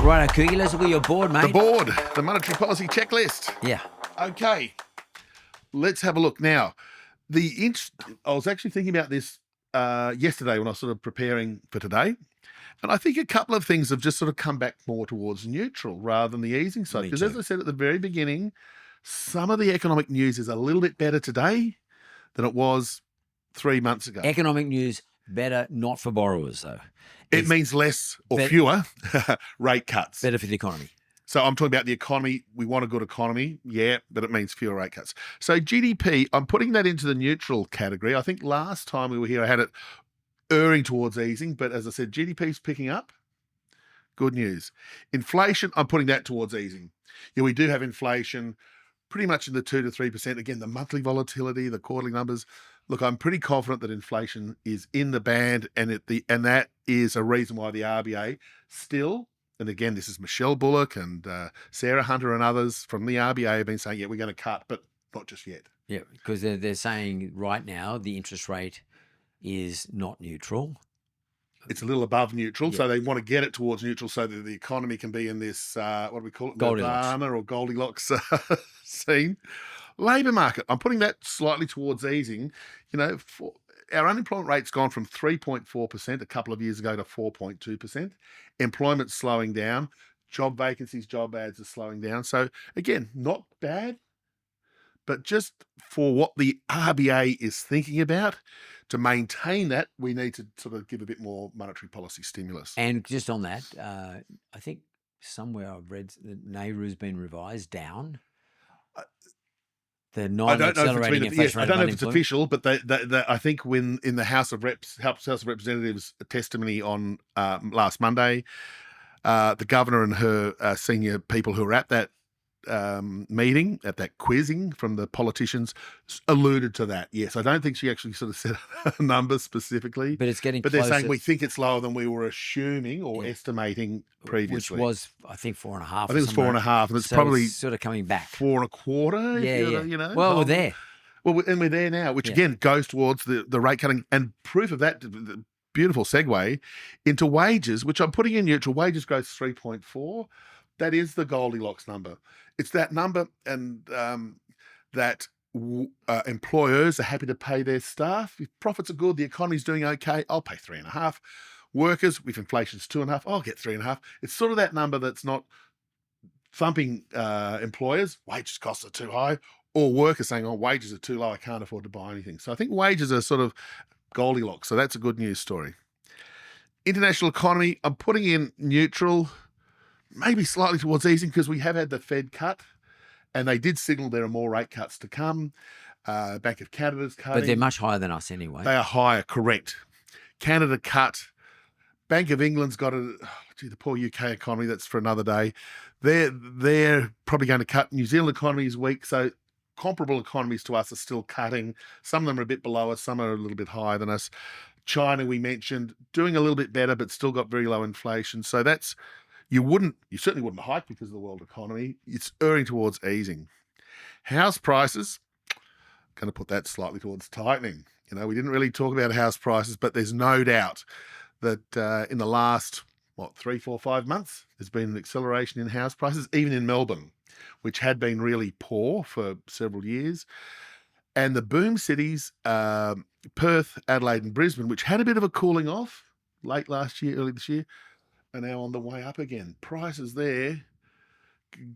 Right, Kouky, let's look at your board, mate. The board, the monetary policy checklist. Yeah. Okay, let's have a look now. I was actually thinking about this yesterday when I was sort of preparing for today, and I think a couple of things have just sort of come back more towards neutral rather than the easing side. Me Because too. as I said at the very beginning, some of the economic news is a little bit better today than it was 3 months ago. Economic news, better not for borrowers, though. It means less or bet- fewer rate cuts. Better for the economy. So I'm talking about the economy. We want a good economy, yeah, but it means fewer rate cuts. So GDP, I'm putting that into the neutral category. I think last time we were here, I had it erring towards easing, but as I said, GDP's picking up. Good news. Inflation, I'm putting that towards easing. Yeah, we do have inflation pretty much in the 2 to 3%. Again, the monthly volatility, the quarterly numbers. Look, I'm pretty confident that inflation is in the band, and that is a reason why the RBA still, and again, this is Michelle Bullock and Sarah Hunter and others from the RBA have been saying, yeah, we're going to cut, but not just yet. Yeah, because they're saying right now the interest rate is not neutral. It's a little above neutral, Yeah. so they want to get it towards neutral so that the economy can be in this, what do we call it? Goldilocks. Nirvana or Goldilocks scene. Labour market, I'm putting that slightly towards easing. You know, our unemployment rate's gone from 3.4% a couple of years ago to 4.2%. Employment's slowing down. Job vacancies, job ads are slowing down. So again, not bad, but just for what the RBA is thinking about, to maintain that, we need to sort of give a bit more monetary policy stimulus. And just on that, I think somewhere I've read that Nehru's been revised down. The I don't know if non-accelerating inflation rate I don't know of if it's unemployment. official, but I think when in the House of Representatives testimony on last Monday, the governor and her senior people who were at that meeting, at that quizzing from the politicians, alluded to that. Yes, I don't think she actually sort of said a number specifically, But it's getting but closer. they're saying we think it's lower than we were assuming or estimating previously. Which was, I think, 4.5. I think it was 4.5, and it's So probably it's sort of coming back. 4.25. Yeah. You know. Well, we're there. Well, and we're there now, which again goes towards the rate cutting, and proof of that. The beautiful segue into wages, which I'm putting in neutral. Wages growth 3.4. That is the Goldilocks number. It's that number, and that employers are happy to pay their staff. If profits are good, the economy's doing okay, I'll pay 3.5. Workers, if inflation's 2.5, I'll get 3.5. It's sort of that number that's not thumping employers. Wages costs are too high, or workers saying, oh, wages are too low, I can't afford to buy anything. So I think wages are sort of Goldilocks. So that's a good news story. International economy, I'm putting in neutral, maybe slightly towards easing, because we have had the Fed cut, and they did signal there are more rate cuts to come. Bank of Canada's cutting. But they're much higher than us anyway. They are higher, correct. Canada cut. Bank of England's got the poor UK economy, that's for another day. They're probably going to cut. New Zealand economy is weak, so comparable economies to us are still cutting. Some of them are a bit below us, some are a little bit higher than us. China, we mentioned, doing a little bit better, but still got very low inflation. So that's, you certainly wouldn't hike because of the world economy. It's erring towards easing. House prices, going to put that slightly towards tightening. You know, we didn't really talk about house prices, but there's no doubt that in the last, 3, 4, 5 months, there's been an acceleration in house prices, even in Melbourne, which had been really poor for several years. And the boom cities, Perth, Adelaide and Brisbane, which had a bit of a cooling off late last year, early this year, are now on the way up again. Prices there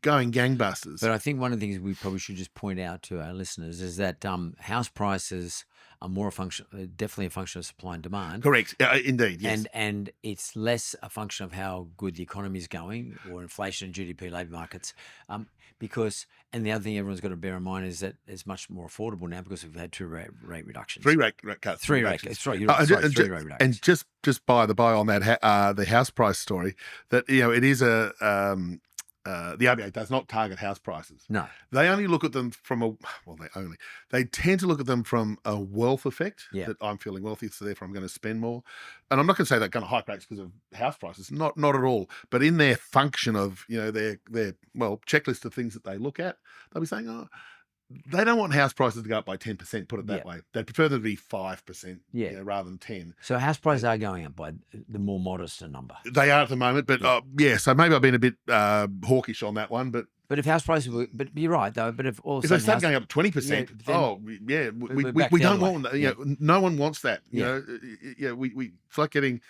going gangbusters. But I think one of the things we probably should just point out to our listeners is that house prices are definitely a function of supply and demand. Correct. Indeed, yes. And it's less a function of how good the economy is going, or inflation and GDP, labour markets. And the other thing everyone's got to bear in mind is that it's much more affordable now because we've had 2 rate reductions. 3 rate cuts. 3 rate cuts. Sorry, you're right. 3 rate reductions. And just by the by on that, the house price story, that it is the RBA does not target house prices. No. They only look at them from they tend to look at them from a wealth effect, that I'm feeling wealthy, so therefore I'm going to spend more. And I'm not going to say they're going to hike rates because of house prices, not at all. But in their function of, their checklist of things that they look at, they'll be saying, they don't want house prices to go up by 10%, put it that way. They'd prefer them to be 5%, rather than 10. So house prices are going up by the more modest number. They are at the moment, but so maybe I've been a bit hawkish on that one, but if house prices were, but you're right though, but if they start going up 20%, we don't want that. You know, no one wants that. You know, it's like getting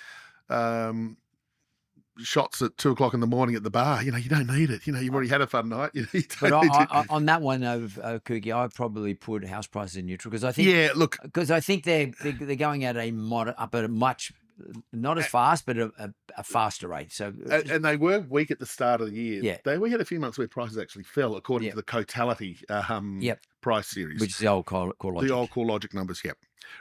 shots at 2:00 in the morning at the bar. You know, you don't need it. You know, you've already had a fun night. You but on that one of Kouky, I probably put house prices in neutral because I think because I think they're going at up at a much not as fast, but a faster rate. So and they were weak at the start of the year. We had a few months where prices actually fell according to the Cotality price series, which is the old CoreLogic. The old CoreLogic numbers.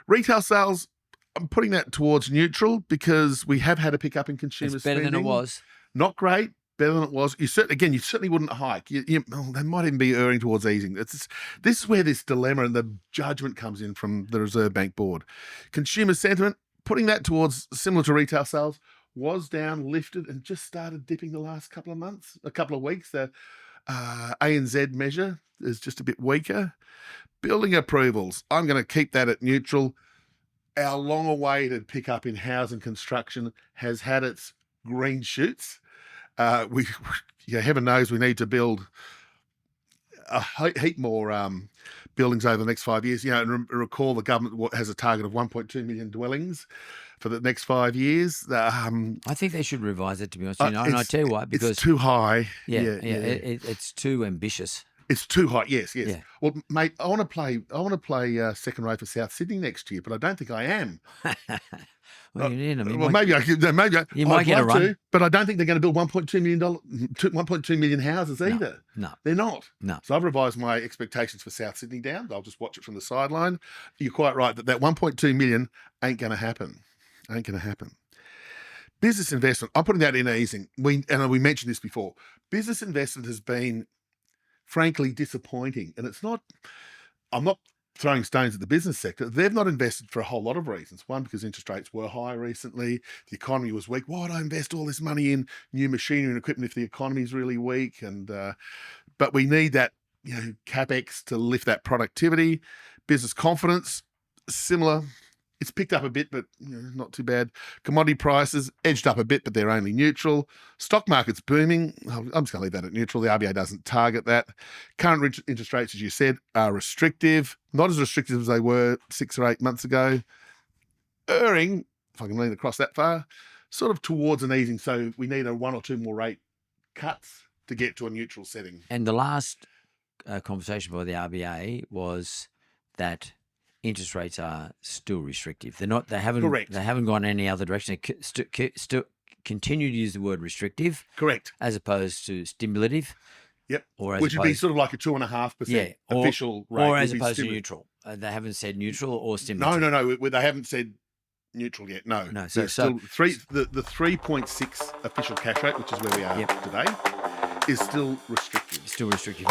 Retail sales, I'm putting that towards neutral because we have had a pickup in consumer spending. Better than it was. Not great, better than it was. You certainly wouldn't hike. They might even be erring towards easing. This is where this dilemma and the judgment comes in from the Reserve Bank Board. Consumer sentiment, putting that towards similar to retail sales, was down, lifted, and just started dipping the last couple of weeks. The ANZ measure is just a bit weaker. Building approvals, I'm going to keep that at neutral. Our long-awaited pickup in housing construction has had its green shoots. Heaven knows we need to build a heap more buildings over the next 5 years. You know, and recall the government has a target of 1.2 million dwellings for the next 5 years. I think they should revise it, to be honest. And I tell you why, because it's too high. It's too ambitious. It's too high. Yes. Yeah. Well, mate, I want to play second row for South Sydney next year, but I don't think I am. Maybe you might get a run, but I don't think they're going to build $1.2 million houses either. No, they're not. No. So I've revised my expectations for South Sydney down. I'll just watch it from the sideline. You're quite right that 1.2 million ain't going to happen. Business investment, I'm putting that in easing. We mentioned this before. Business investment has been frankly disappointing, and I'm not throwing stones at the business sector. They've not invested for a whole lot of reasons. One, because interest rates were high recently. The economy was weak. Why would I invest all this money in new machinery and equipment if the economy is really weak? But we need that, capex to lift that productivity. Business confidence, similar. It's picked up a bit, but not too bad. Commodity prices edged up a bit, but they're only neutral. Stock market's booming. I'm just going to leave that at neutral. The RBA doesn't target that. Current interest rates, as you said, are restrictive. Not as restrictive as they were 6 or 8 months ago. Erring, if I can lean across that far, sort of towards an easing. So we need 1 or 2 more rate cuts to get to a neutral setting. And the last conversation by the RBA was that interest rates are still restrictive. They're not. They haven't. Correct. They haven't gone any other direction. They still continue to use the word restrictive. Correct. As opposed to stimulative. Yep. Which would be sort of like a 2.5% official rate. Or as opposed to neutral. They haven't said neutral or stimulative. No. They haven't said neutral yet. No. So still the 3.6 official cash rate, which is where we are today, is still restrictive. Still restrictive.